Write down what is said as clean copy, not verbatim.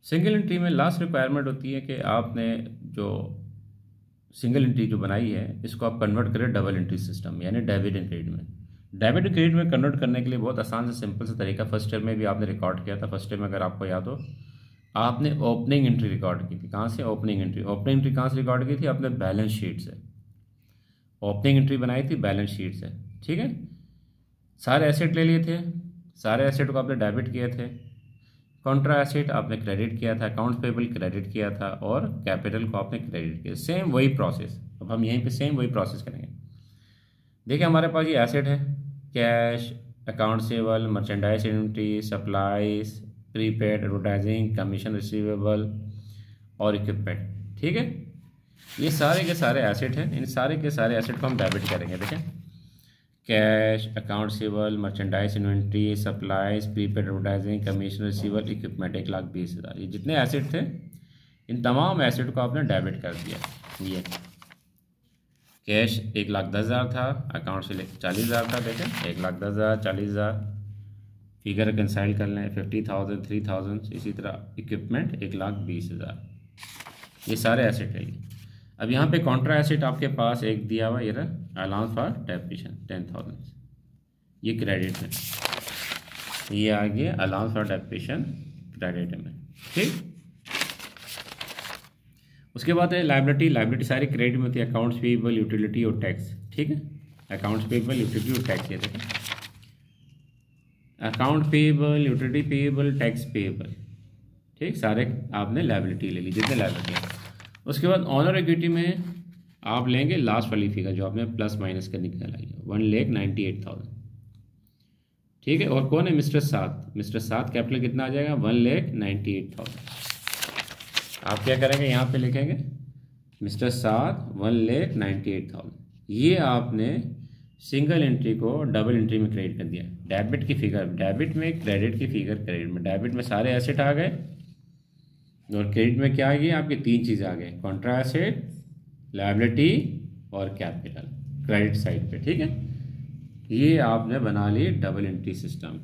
Single entry में last requirement होती है कि आपने जो सिंगल एंट्री जो बनाई है इसको आप कन्वर्ट करें डबल एंट्री सिस्टम यानी डेबिट एंड क्रेडिट में। डेबिट एंड क्रेडिट में कन्वर्ट करने के लिए बहुत आसान से सिंपल सा तरीका फर्स्ट ईयर में भी आपने रिकॉर्ड किया था। फर्स्ट ईयर में अगर आपको याद हो, आपने ओपनिंग एंट्री रिकॉर्ड की थी। कहाँ से? ओपनिंग एंट्री कहाँ से रिकॉर्ड की थी? आपने बैलेंस शीट से ओपनिंग एंट्री बनाई थी, बैलेंस शीट से। ठीक है, सारे एसेट ले लिए थे, सारे एसेट को आपने डेबिट किए थे, कॉन्ट्रा एसेट आपने क्रेडिट किया था, अकाउंट्स पेबल क्रेडिट किया था और कैपिटल को आपने क्रेडिट किया। सेम वही प्रोसेस अब हम यहीं पे सेम वही प्रोसेस करेंगे। देखिए हमारे पास ये एसेट है, cash, accounts payable, merchandise inventory, supplies, prepaid, advertising, commission receivable और इक्विपमेंट। ठीक है, ये सारे के सारे एसेट हैं। इन सारे के सारे एसेट को हम डेबिट करेंगे। देखें, cash, accounts payable, merchandise inventory, supplies, prepaid, advertising, commission receivable, equipment 1,20,000। ये जितने एसेट थे इन तमाम एसेट को आपने डेबिट कर दिया। ये कैश 1,10,000 था, अकाउंट से 40,000 था। देखें 1,10,000, 40,000, फिगर रिकनसाइल कर लें, 50,000, 3,000। इसी तरह इक्विपमेंट 1,20,000। ये सारे एसेट है। अब यहाँ पे कॉन्ट्रा एसेट आपके पास एक दिया हुआ, ये रहा अलाउंस फॉर डेप्रिसिएशन 10,000, ये क्रेडिट में, ये आ गया अलाउंस फॉर डेप्रिसिएशन क्रेडिट में। ठीक, उसके बाद है लाइबिलिटी सारी क्रेडिट में होती है, अकाउंट्स पेएबल, यूटिलिटी और टैक्स। ठीक है, अकाउंट्स पेएबल, यूटिलिटी और टैक्स। ये देखें, account payable, utility payable, tax payable. ठीक, सारे आपने लाइबिलिटी ले ली, जितने लाइबिलिटी है। उसके बाद ऑनर इक्विटी में आप लेंगे लास्ट वाली फिगर जो आपने प्लस माइनस करने की निकाली है, 1,98,000। ठीक है, और कौन है? मिस्टर सात कैपिटल कितना आ जाएगा? 1,98,000। आप क्या करेंगे? यहाँ पे लिखेंगे मिस्टर सात 1,98,000। ये आपने सिंगल एंट्री को डबल एंट्री में क्रेडिट कर दिया। डेबिट की फिगर डेबिट में, क्रेडिट की फिगर क्रेडिट में। डेबिट में सारे एसेट आ गए और क्रेडिट में क्या आ गई? आपकी तीन चीज़ आ गए, कॉन्ट्रा एसेट, लायबिलिटी और कैपिटल क्रेडिट साइड पे। ठीक है, ये आपने बना ली डबल एंट्री सिस्टम।